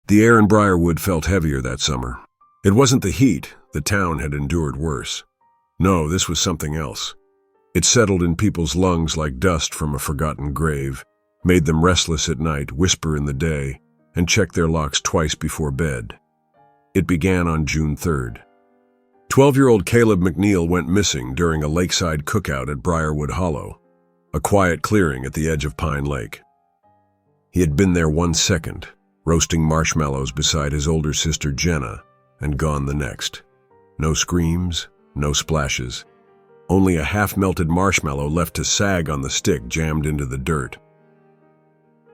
The air in Briarwood felt heavier that summer. It wasn't the heat, the town had endured worse. No, this was something else. It settled in people's lungs like dust from a forgotten grave, made them restless at night, whisper in the day, and check their locks twice before bed. It began on June 3rd. 12-year-old Caleb McNeil went missing during a lakeside cookout at Briarwood Hollow, a quiet clearing at the edge of Pine Lake. He had been there 1 second, roasting marshmallows beside his older sister Jenna, and gone the next. No screams, no splashes. Only a half-melted marshmallow left to sag on the stick jammed into the dirt.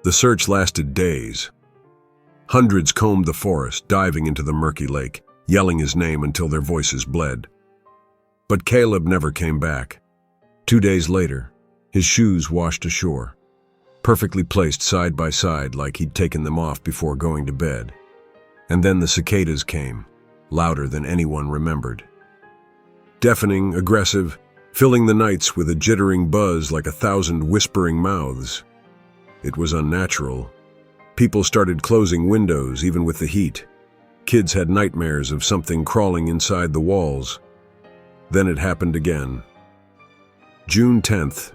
The search lasted days. Hundreds combed the forest, diving into the murky lake, yelling his name until their voices bled. But Caleb never came back. 2 days later, his shoes washed ashore, perfectly placed side by side like he'd taken them off before going to bed. And then the cicadas came, louder than anyone remembered. Deafening, aggressive, filling the nights with a jittering buzz like 1,000 whispering mouths. It was unnatural. People started closing windows, even with the heat. Kids had nightmares of something crawling inside the walls. Then it happened again. June 10th.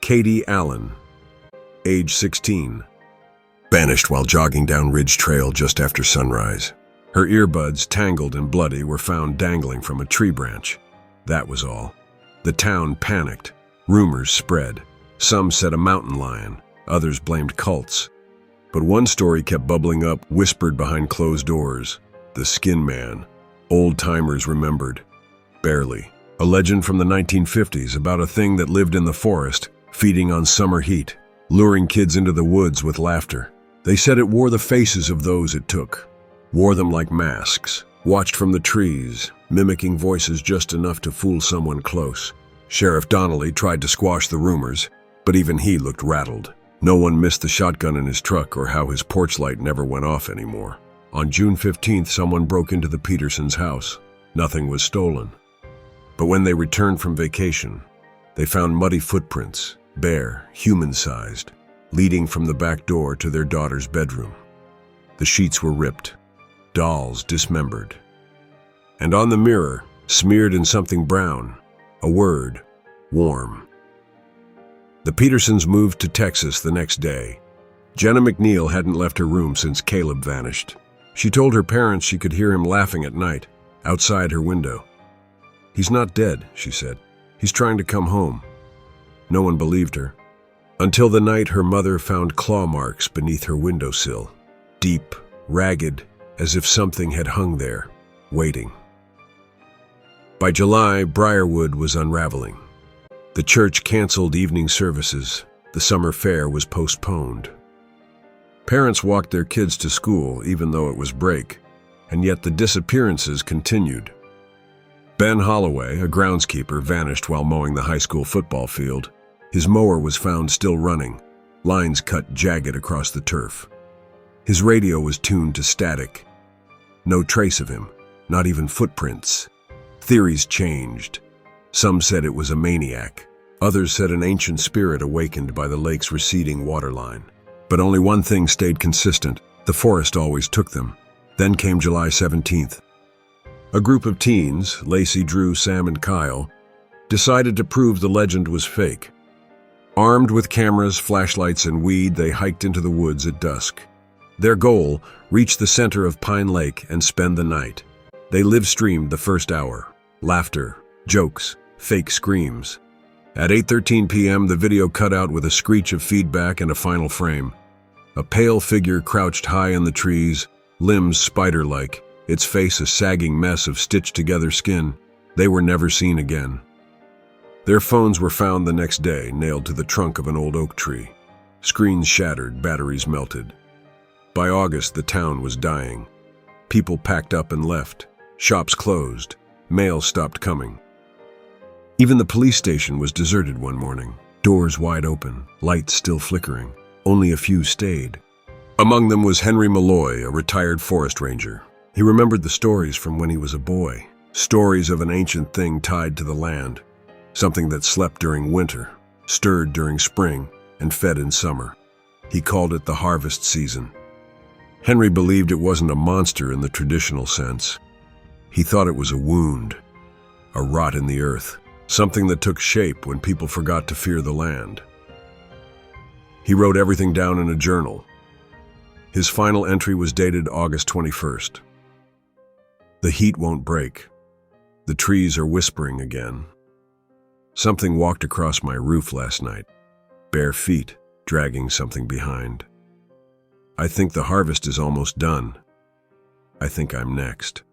Katie Allen, age 16, vanished while jogging down Ridge Trail just after sunrise. Her earbuds, tangled and bloody, were found dangling from a tree branch. That was all. The town panicked. Rumors spread. Some said a mountain lion, others blamed cults. But one story kept bubbling up, whispered behind closed doors. The Skin Man. Old-timers remembered. Barely. A legend from the 1950s about a thing that lived in the forest, feeding on summer heat, luring kids into the woods with laughter. They said it wore the faces of those it took. Wore them like masks. Watched from the trees, mimicking voices just enough to fool someone close. Sheriff Donnelly tried to squash the rumors, but even he looked rattled. No one missed the shotgun in his truck or how his porch light never went off anymore. On June 15th, someone broke into the Petersons' house. Nothing was stolen. But when they returned from vacation, they found muddy footprints, bare, human-sized, leading from the back door to their daughter's bedroom. The sheets were ripped, dolls dismembered. And on the mirror, smeared in something brown, a word, warm. The Petersons moved to Texas the next day. Jenna McNeil hadn't left her room since Caleb vanished. She told her parents she could hear him laughing at night, outside her window. "He's not dead," she said. "He's trying to come home." No one believed her. Until the night her mother found claw marks beneath her windowsill. Deep, ragged, as if something had hung there, waiting. By July, Briarwood was unraveling. The church canceled evening services. The summer fair was postponed. Parents walked their kids to school even though it was break, and yet the disappearances continued. Ben Holloway, a groundskeeper, vanished while mowing the high school football field. His mower was found still running, lines cut jagged across the turf. His radio was tuned to static. No trace of him, not even footprints. Theories changed. Some said it was a maniac. Others said an ancient spirit awakened by the lake's receding waterline. But only one thing stayed consistent. The forest always took them. Then came July 17th. A group of teens, Lacey, Drew, Sam, and Kyle, decided to prove the legend was fake. Armed with cameras, flashlights, and weed, they hiked into the woods at dusk. Their goal, reach the center of Pine Lake and spend the night. They live-streamed the first hour. Laughter, jokes, fake screams. At 8:13 p.m., the video cut out with a screech of feedback and a final frame. A pale figure crouched high in the trees, limbs spider-like, its face a sagging mess of stitched-together skin. They were never seen again. Their phones were found the next day, nailed to the trunk of an old oak tree. Screens shattered, batteries melted. By August, the town was dying. People packed up and left. Shops closed. Mail stopped coming. Even the police station was deserted one morning. Doors wide open, lights still flickering. Only a few stayed. Among them was Henry Malloy, a retired forest ranger. He remembered the stories from when he was a boy. Stories of an ancient thing tied to the land. Something that slept during winter, stirred during spring, and fed in summer. He called it the harvest season. Henry believed it wasn't a monster in the traditional sense. He thought it was a wound, a rot in the earth, something that took shape when people forgot to fear the land. He wrote everything down in a journal. His final entry was dated August 21st. The heat won't break. The trees are whispering again. Something walked across my roof last night, bare feet, dragging something behind. I think the harvest is almost done. I think I'm next.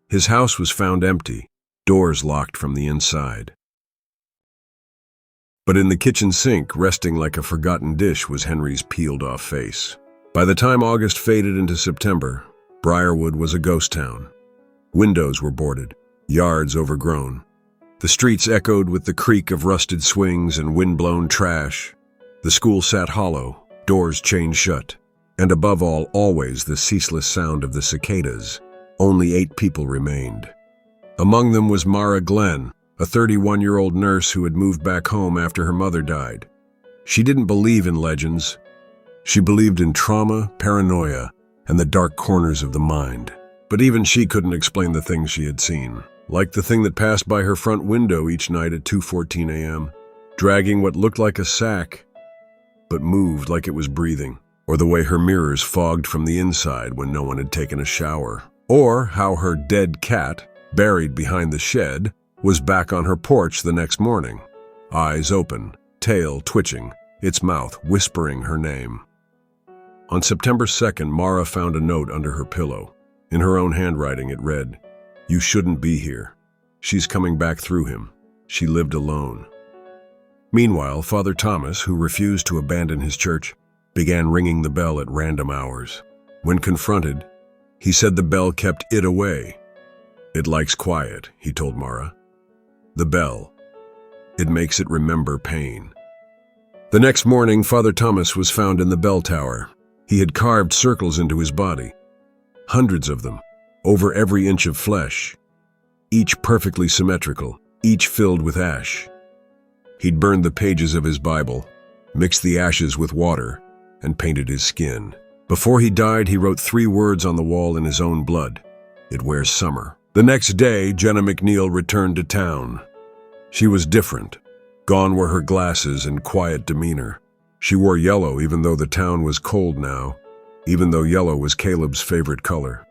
His house was found empty, doors locked from the inside. But in the kitchen sink, resting like a forgotten dish, was Henry's peeled-off face. By the time August faded into September, Briarwood was a ghost town. Windows were boarded, yards overgrown. The streets echoed with the creak of rusted swings and wind-blown trash. The school sat hollow, doors chained shut, and above all, always the ceaseless sound of the cicadas. Only 8 people remained. Among them was Mara Glenn, a 31-year-old nurse who had moved back home after her mother died. She didn't believe in legends. She believed in trauma, paranoia, and the dark corners of the mind. But even she couldn't explain the things she had seen, like the thing that passed by her front window each night at 2:14 a.m., dragging what looked like a sack, but moved like it was breathing, or the way her mirrors fogged from the inside when no one had taken a shower, or how her dead cat, buried behind the shed, was back on her porch the next morning, eyes open, tail twitching, its mouth whispering her name. On September 2nd, Mara found a note under her pillow. In her own handwriting, it read, "You shouldn't be here. She's coming back through him. She lived alone." Meanwhile, Father Thomas, who refused to abandon his church, began ringing the bell at random hours. When confronted, he said the bell kept it away. "It likes quiet," he told Mara. "The bell. It makes it remember pain." The next morning, Father Thomas was found in the bell tower. He had carved circles into his body, hundreds of them, over every inch of flesh, each perfectly symmetrical, each filled with ash. He'd burned the pages of his Bible, mixed the ashes with water, and painted his skin. Before he died, he wrote 3 words on the wall in his own blood: "It wears summer." The next day, Jenna McNeil returned to town. She was different. Gone were her glasses and quiet demeanor. She wore yellow even though the town was cold now, even though yellow was Caleb's favorite color.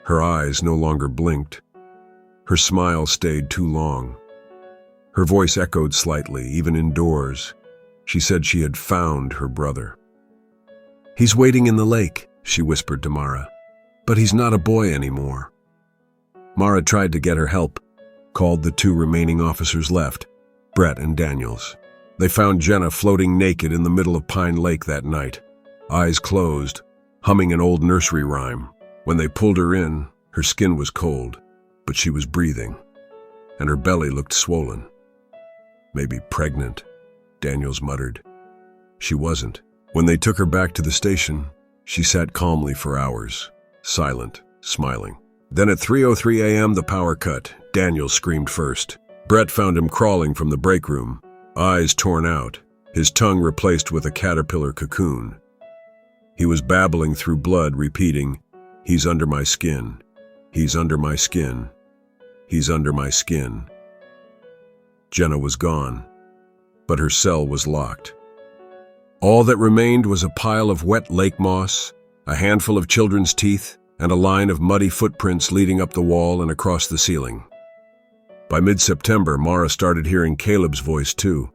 Her eyes no longer blinked. Her smile stayed too long. Her voice echoed slightly, even indoors. She said she had found her brother. "He's waiting in the lake," she whispered to Mara. "But he's not a boy anymore." Mara tried to get her help, called the 2 remaining officers left, Brett and Daniels. They found Jenna floating naked in the middle of Pine Lake that night, eyes closed, humming an old nursery rhyme. When they pulled her in, her skin was cold, but she was breathing, and her belly looked swollen. "Maybe pregnant," Daniels muttered. She wasn't. When they took her back to the station, she sat calmly for hours, silent, smiling. Then at 3:03 a.m. the power cut. Daniels screamed first. Brett found him crawling from the break room, eyes torn out, his tongue replaced with a caterpillar cocoon. He was babbling through blood, repeating, "He's under my skin. He's under my skin. He's under my skin." Jenna was gone, but her cell was locked. All that remained was a pile of wet lake moss, a handful of children's teeth, and a line of muddy footprints leading up the wall and across the ceiling. By mid-September, Mara started hearing Caleb's voice too.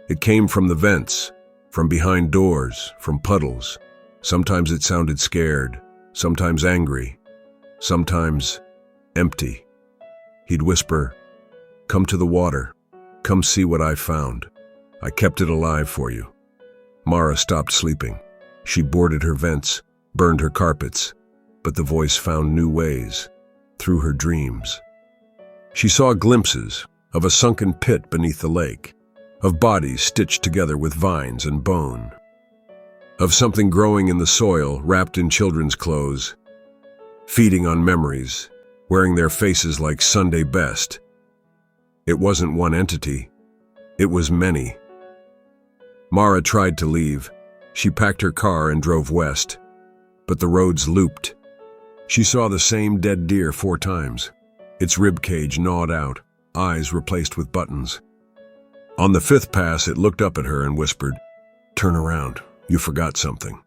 It came from the vents, from behind doors, from puddles. Sometimes it sounded scared, sometimes angry, sometimes empty. He'd whisper, "Come to the water. Come see what I found. I kept it alive for you." Mara stopped sleeping. She boarded her vents, burned her carpets, but the voice found new ways, through her dreams. She saw glimpses of a sunken pit beneath the lake, of bodies stitched together with vines and bone, of something growing in the soil wrapped in children's clothes, feeding on memories, wearing their faces like Sunday best. It wasn't one entity, it was many. Mara tried to leave. She packed her car and drove west. but the roads looped. She saw the same dead deer 4 times, its rib cage gnawed out, eyes replaced with buttons. On the 5th pass, it looked up at her and whispered, "Turn around, you forgot something."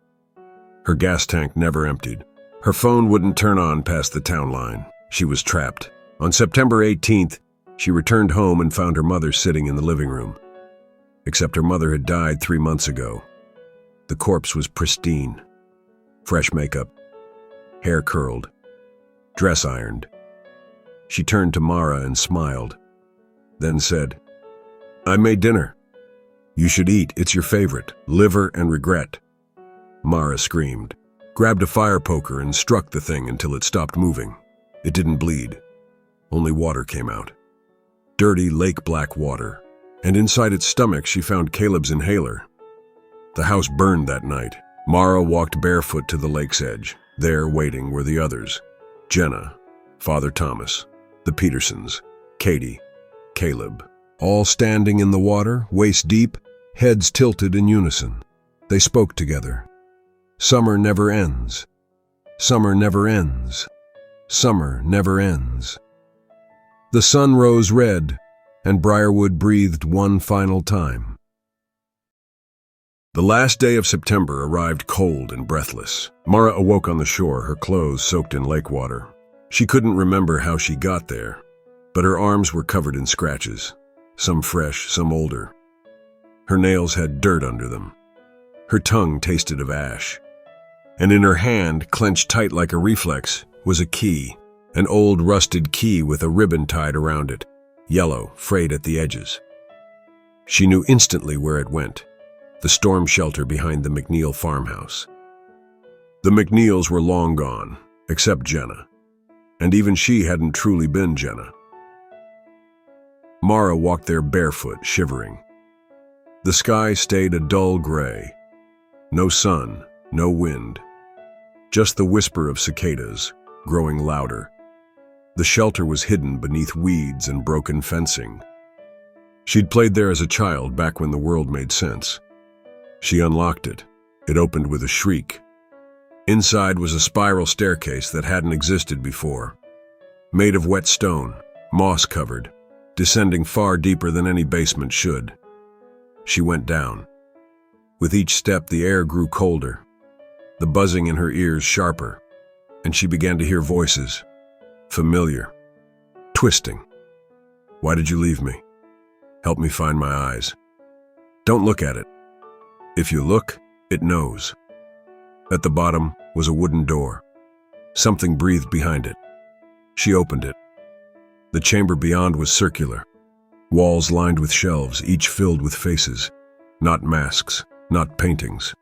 Her gas tank never emptied. Her phone wouldn't turn on past the town line. She was trapped. On September 18th, she returned home and found her mother sitting in the living room. Except her mother had died 3 months ago. The corpse was pristine. Fresh makeup, hair curled, dress ironed. She turned to Mara and smiled, then said, "I made dinner. You should eat, it's your favorite, liver and regret." Mara screamed, grabbed a fire poker and struck the thing until it stopped moving. It didn't bleed. Only water came out. Dirty lake-black water. And inside its stomach she found Caleb's inhaler. The house burned that night. Mara walked barefoot to the lake's edge. There, waiting, were the others. Jenna, Father Thomas, the Petersons, Katie, Caleb, all standing in the water, waist deep, heads tilted in unison. They spoke together. Summer never ends. Summer never ends. Summer never ends. The sun rose red, and Briarwood breathed one final time. The last day of September arrived cold and breathless. Mara awoke on the shore, her clothes soaked in lake water. She couldn't remember how she got there, but her arms were covered in scratches, some fresh, some older. Her nails had dirt under them. Her tongue tasted of ash. And in her hand, clenched tight like a reflex, was a key, an old rusted key with a ribbon tied around it, yellow, frayed at the edges. She knew instantly where it went, the storm shelter behind the McNeil farmhouse. The McNeils were long gone, except Jenna, and even she hadn't truly been Jenna. Mara walked there barefoot, shivering. The sky stayed a dull gray. No sun, no wind. Just the whisper of cicadas, growing louder. The shelter was hidden beneath weeds and broken fencing. She'd played there as a child back when the world made sense. She unlocked it. It opened with a shriek. Inside was a spiral staircase that hadn't existed before. Made of wet stone, moss-covered, descending far deeper than any basement should. She went down. With each step, the air grew colder, the buzzing in her ears sharper, and she began to hear voices, familiar, twisting. "Why did you leave me? Help me find my eyes. Don't look at it. If you look, it knows." At the bottom was a wooden door. Something breathed behind it. She opened it. The chamber beyond was circular, walls lined with shelves, each filled with faces, not masks, not paintings.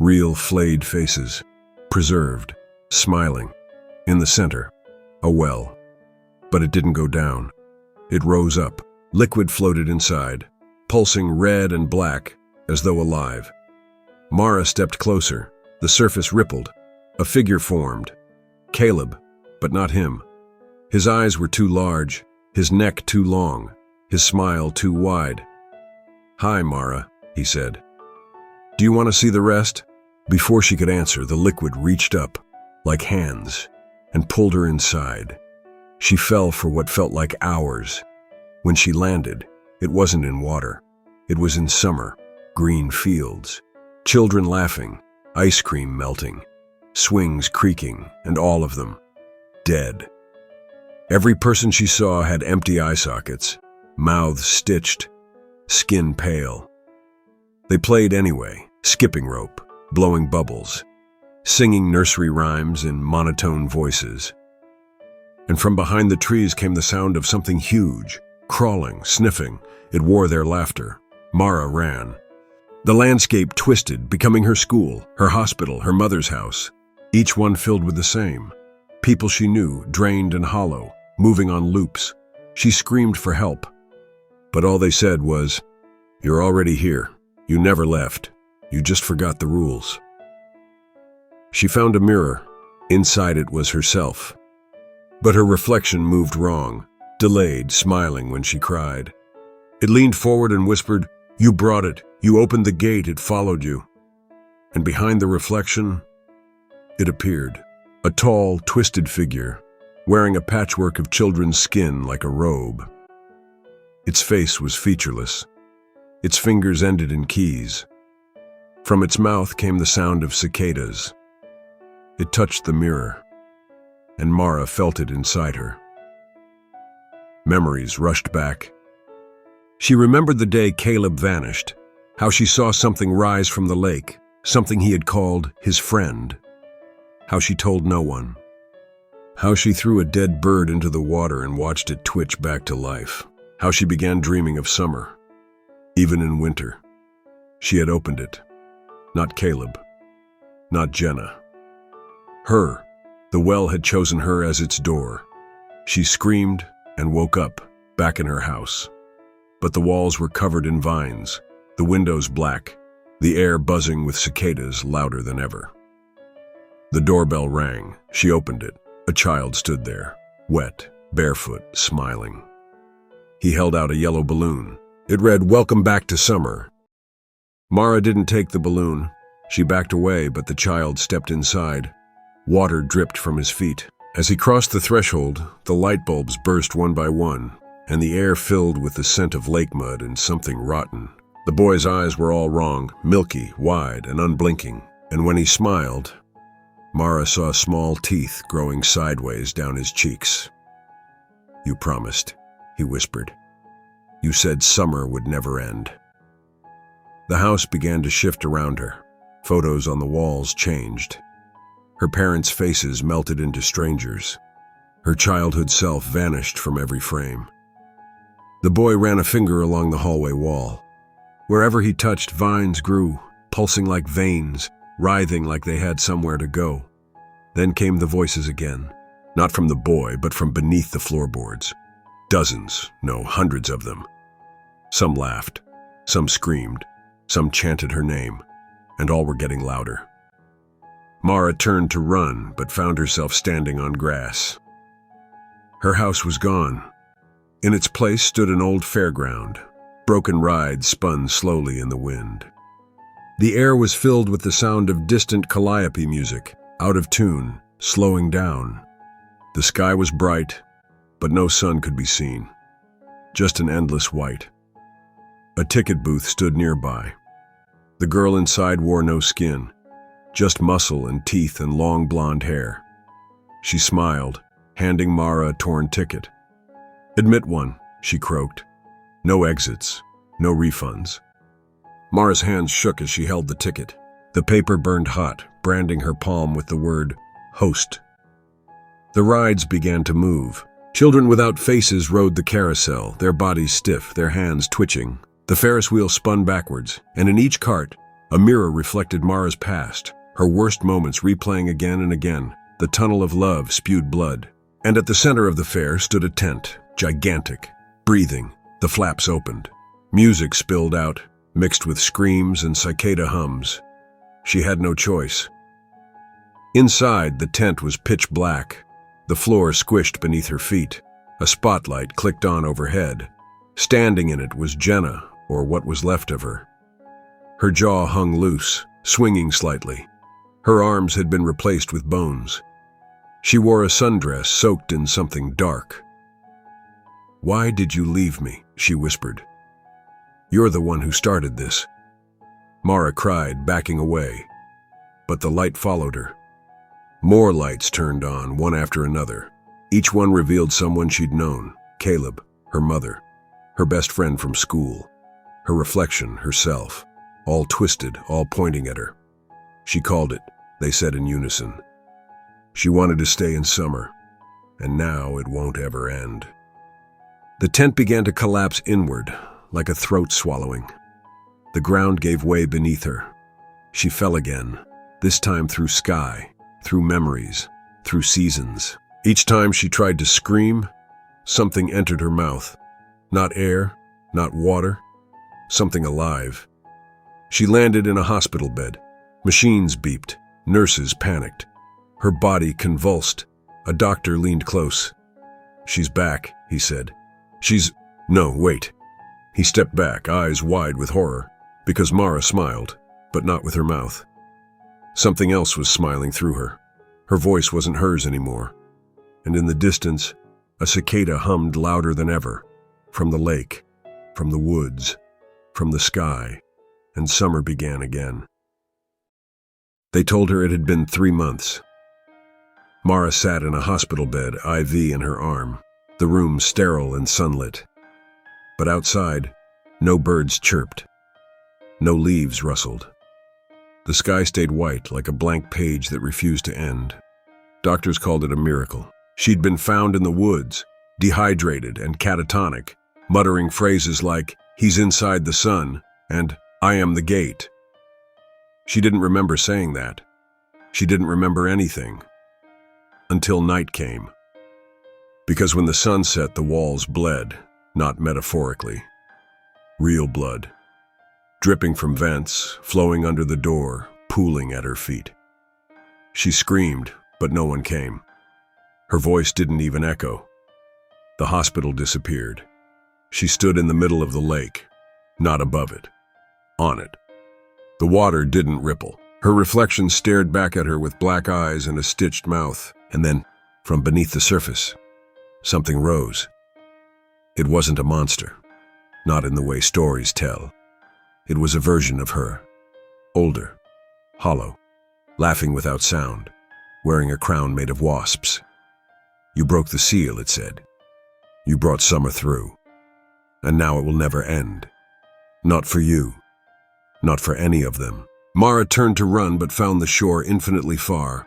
Real flayed faces, preserved, smiling. In the center, a well. But it didn't go down. It rose up. Liquid floated inside, pulsing red and black, as though alive. Mara stepped closer. The surface rippled. A figure formed. Caleb, but not him. His eyes were too large, his neck too long, his smile too wide. "Hi, Mara," he said. "Do you want to see the rest?" Before she could answer, the liquid reached up, like hands, and pulled her inside. She fell for what felt like hours. When she landed, it wasn't in water. It was in summer, green fields, children laughing, ice cream melting, swings creaking, and all of them dead. Every person she saw had empty eye sockets, mouths stitched, skin pale. They played anyway, skipping rope, blowing bubbles, singing nursery rhymes in monotone voices. And from behind the trees came the sound of something huge, crawling, sniffing. It wore their laughter. Mara ran. The landscape twisted, becoming her school, her hospital, her mother's house, each one filled with the same. People she knew, drained and hollow, moving on loops. She screamed for help. But all they said was, "You're already here. You never left. You just forgot the rules." She found a mirror. Inside it was herself. But her reflection moved wrong, delayed, smiling when she cried. It leaned forward and whispered, "You brought it. You opened the gate. It followed you." And behind the reflection It appeared, a tall, twisted figure, wearing a patchwork of children's skin like a robe. Its face was featureless. Its fingers ended in keys. From its mouth came the sound of cicadas. It touched the mirror, and Mara felt it inside her. Memories rushed back. She remembered the day Caleb vanished, how she saw something rise from the lake, something he had called his friend. How she told no one. How she threw a dead bird into the water and watched it twitch back to life. How she began dreaming of summer, even in winter. She had opened it. Not Caleb. Not Jenna. Her. The well had chosen her as its door. She screamed and woke up, back in her house. But the walls were covered in vines, the windows black, the air buzzing with cicadas louder than ever. The doorbell rang. She opened it. A child stood there, wet, barefoot, smiling. He held out a yellow balloon. It read, "Welcome back to summer." Mara didn't take the balloon. She backed away, but the child stepped inside. Water dripped from his feet. As he crossed the threshold, the light bulbs burst one by one, and the air filled with the scent of lake mud and something rotten. The boy's eyes were all wrong, milky, wide, and unblinking. And when he smiled, Mara saw small teeth growing sideways down his cheeks. "You promised," he whispered. "You said summer would never end." The house began to shift around her. Photos on the walls changed. Her parents' faces melted into strangers. Her childhood self vanished from every frame. The boy ran a finger along the hallway wall. Wherever he touched, vines grew, pulsing like veins, writhing like they had somewhere to go. Then came the voices again, not from the boy, but from beneath the floorboards. Dozens, no, hundreds of them. Some laughed, some screamed, some chanted her name, and all were getting louder. Mara turned to run, but found herself standing on grass. Her house was gone. In its place stood an old fairground. Broken rides spun slowly in the wind. The air was filled with the sound of distant calliope music, out of tune, slowing down. The sky was bright, but no sun could be seen. Just an endless white. A ticket booth stood nearby. The girl inside wore no skin, just muscle and teeth and long blonde hair. She smiled, handing Mara a torn ticket. "Admit one," she croaked. "No exits, no refunds." Mara's hands shook as she held the ticket. The paper burned hot, branding her palm with the word, "Host." The rides began to move. Children without faces rode the carousel, their bodies stiff, their hands twitching. The Ferris wheel spun backwards, and in each cart, a mirror reflected Mara's past, her worst moments replaying again and again. The tunnel of love spewed blood. And at the center of the fair stood a tent, gigantic, breathing. The flaps opened. Music spilled out, mixed with screams and cicada hums. She had no choice. Inside, the tent was pitch black. The floor squished beneath her feet. A spotlight clicked on overhead. Standing in it was Jenna, or what was left of her. Her jaw hung loose, swinging slightly. Her arms had been replaced with bones. She wore a sundress soaked in something dark. "Why did you leave me?" she whispered. "You're the one who started this." Mara cried, backing away. But the light followed her. More lights turned on, one after another. Each one revealed someone she'd known: Caleb, her mother, her best friend from school, her reflection, herself, all twisted, all pointing at her. She called it, they said in unison. She wanted to stay in summer, and now it won't ever end. The tent began to collapse inward, like a throat swallowing. The ground gave way beneath her. She fell again, this time through sky, through memories, through seasons. Each time she tried to scream, something entered her mouth. Not air, not water, something alive. She landed in a hospital bed. Machines beeped. Nurses panicked. Her body convulsed. A doctor leaned close. "She's back," he said. No, wait." He stepped back, eyes wide with horror, because Mara smiled, but not with her mouth. Something else was smiling through her. Her voice wasn't hers anymore. And in the distance, a cicada hummed louder than ever. From the lake, from the woods, from the sky, and summer began again. They told her it had been 3 months. Mara sat in a hospital bed, IV in her arm, the room sterile and sunlit. But outside, no birds chirped. No leaves rustled. The sky stayed white like a blank page that refused to end. Doctors called it a miracle. She'd been found in the woods, dehydrated and catatonic, muttering phrases like, "He's inside the sun," and "I am the gate." She didn't remember saying that. She didn't remember anything. Until night came. Because when the sun set, the walls bled, not metaphorically. Real blood. Dripping from vents, flowing under the door, pooling at her feet. She screamed, but no one came. Her voice didn't even echo. The hospital disappeared. She stood in the middle of the lake, not above it, on it. The water didn't ripple. Her reflection stared back at her with black eyes and a stitched mouth, and then, from beneath the surface, something rose. It wasn't a monster, not in the way stories tell. It was a version of her, older, hollow, laughing without sound, wearing a crown made of wasps. "You broke the seal," it said. "You brought summer through. And now it will never end. Not for you. Not for any of them." Mara turned to run but found the shore infinitely far.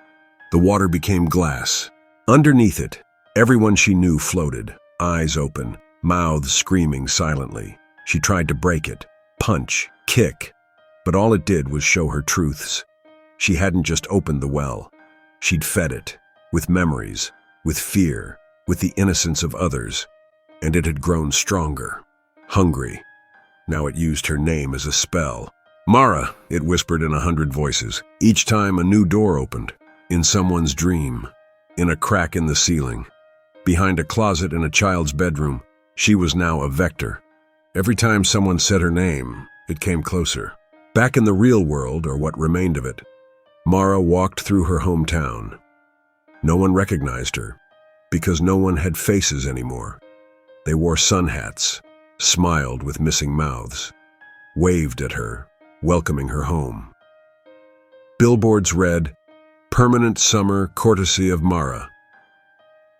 The water became glass. Underneath it, everyone she knew floated, eyes open, mouths screaming silently. She tried to break it, punch, kick, but all it did was show her truths. She hadn't just opened the well. She'd fed it, with memories, with fear, with the innocence of others, and it had grown stronger, hungry. Now it used her name as a spell. "Mara," it whispered in 100 voices. Each time a new door opened, in someone's dream, in a crack in the ceiling. Behind a closet in a child's bedroom, she was now a vector. Every time someone said her name, it came closer. Back in the real world, or what remained of it, Mara walked through her hometown. No one recognized her, because no one had faces anymore. They wore sun hats, smiled with missing mouths, waved at her, welcoming her home. Billboards read, "Permanent summer courtesy of Mara."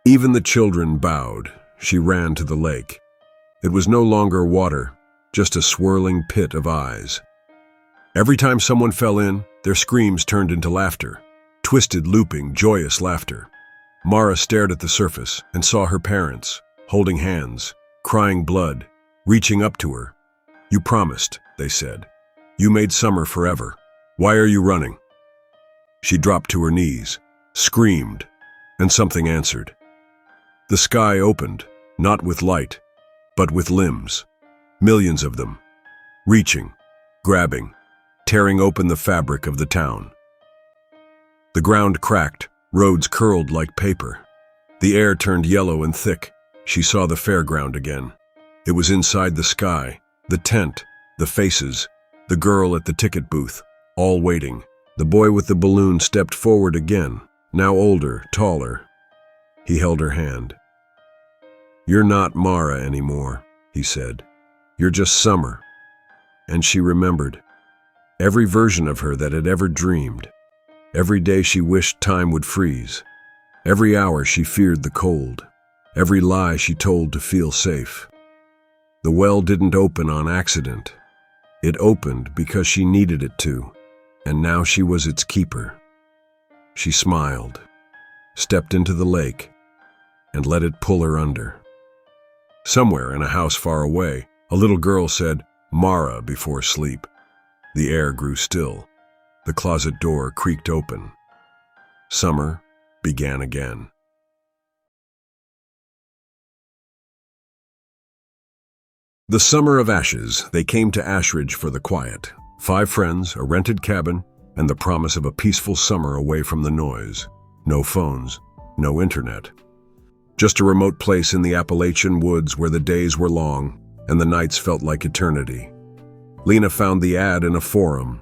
Even the children bowed. She ran to the lake. It was no longer water, just a swirling pit of eyes. Every time someone fell in, their screams turned into laughter, twisted, looping, joyous laughter. Mara stared at the surface and saw her parents, holding hands, crying blood, reaching up to her. "You promised," they said. "You made summer forever. Why are you running?" She dropped to her knees, screamed, and something answered. The sky opened, not with light, but with limbs. Millions of them, reaching, grabbing, tearing open the fabric of the town. The ground cracked, roads curled like paper. The air turned yellow and thick. She saw the fairground again. It was inside the sky, the tent, the faces, the girl at the ticket booth, all waiting. The boy with the balloon stepped forward again, now older, taller. He held her hand. "You're not Mara anymore," he said. "You're just Summer." And she remembered. Every version of her that had ever dreamed. Every day she wished time would freeze. Every hour she feared the cold. Every lie she told to feel safe. The well didn't open on accident. It opened because she needed it to, and now she was its keeper. She smiled, stepped into the lake, and let it pull her under. Somewhere in a house far away, a little girl said, "Mara," before sleep. The air grew still. The closet door creaked open. Summer began again. The summer of ashes, they came to Ashridge for the quiet. 5 friends, a rented cabin, and the promise of a peaceful summer away from the noise. No phones, no internet. Just a remote place in the Appalachian woods where the days were long and the nights felt like eternity. Lena found the ad in a forum.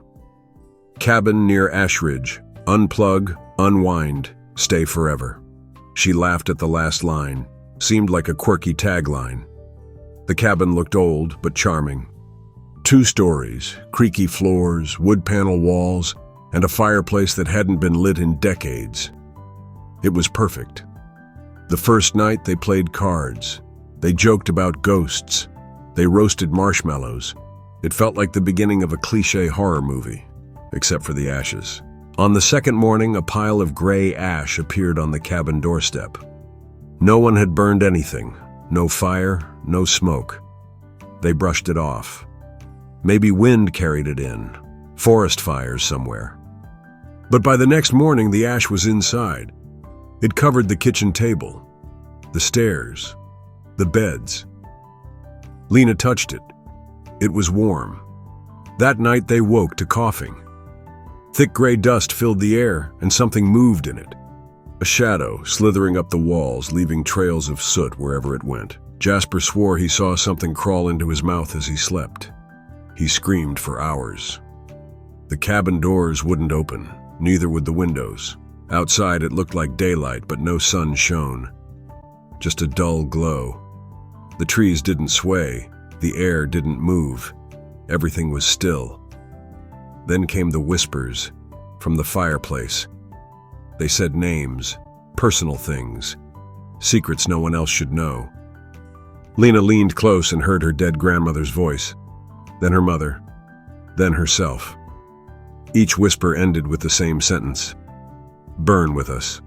Cabin near Ashridge. Unplug, unwind, Stay forever. She laughed at the last line. Seemed like a quirky tagline. The cabin looked old but charming. 2 stories, creaky floors, wood panel walls, and a fireplace that hadn't been lit in decades. It was perfect. The first night they played cards. They joked about ghosts. They roasted marshmallows. It felt like the beginning of a cliché horror movie, except for the ashes. On the second morning, a pile of gray ash appeared on the cabin doorstep. No one had burned anything. No fire, no smoke. They brushed it off. Maybe wind carried it in. Forest fires somewhere. But by the next morning, the ash was inside. It covered the kitchen table, the stairs, the beds. Lena touched it. It was warm. That night they woke to coughing. Thick gray dust filled the air, and something moved in it. A shadow slithering up the walls, leaving trails of soot wherever it went. Jasper swore he saw something crawl into his mouth as he slept. He screamed for hours. The cabin doors wouldn't open, neither would the windows. Outside it looked like daylight, but no sun shone. Just a dull glow. The trees didn't sway, the air didn't move. Everything was still. Then came the whispers from the fireplace. They said names, personal things, secrets no one else should know. Lena leaned close and heard her dead grandmother's voice, then her mother, then herself. Each whisper ended with the same sentence: "Burn with us."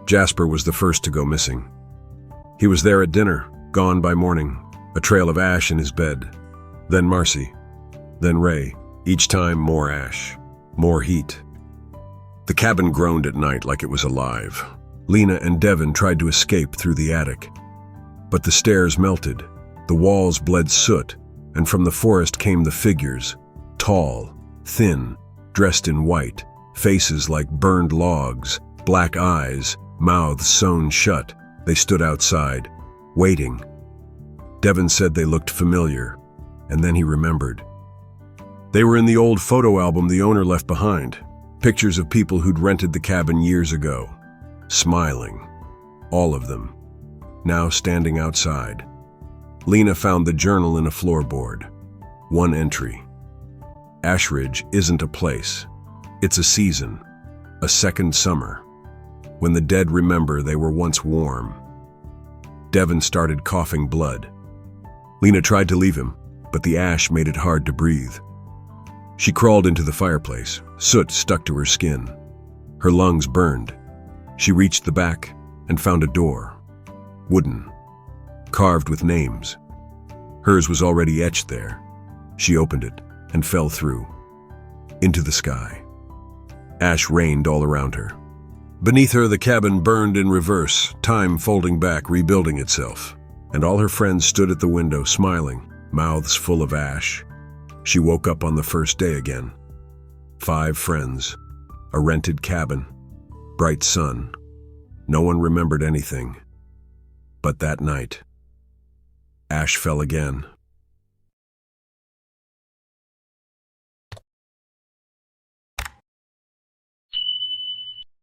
Jasper was the first to go missing. He was there at dinner, gone by morning, a trail of ash in his bed. Then Marcy, then Ray, each time more ash, more heat. The cabin groaned at night like it was alive. Lena and Devin tried to escape through the attic. But the stairs melted, the walls bled soot, and from the forest came the figures, tall, thin, dressed in white, faces like burned logs, black eyes, mouths sewn shut. They stood outside, waiting. Devin said they looked familiar, and then he remembered. They were in the old photo album the owner left behind, pictures of people who'd rented the cabin years ago, smiling, all of them, now standing outside. Lena found the journal in a floorboard. One entry: Ashridge isn't a place. It's a season, a second summer, when the dead remember they were once warm. Devin started coughing blood. Lena tried to leave him, but the ash made it hard to breathe. She crawled into the fireplace. Soot stuck to her skin. Her lungs burned. She reached the back and found a door. Wooden, carved with names. Hers was already etched there. She opened it and fell through, into the sky. Ash rained all around her. Beneath her, the cabin burned in reverse, time folding back, rebuilding itself. And all her friends stood at the window, smiling, mouths full of ash. She woke up on the first day again. 5 friends, a rented cabin, bright sun. No one remembered anything. But that night, ash fell again.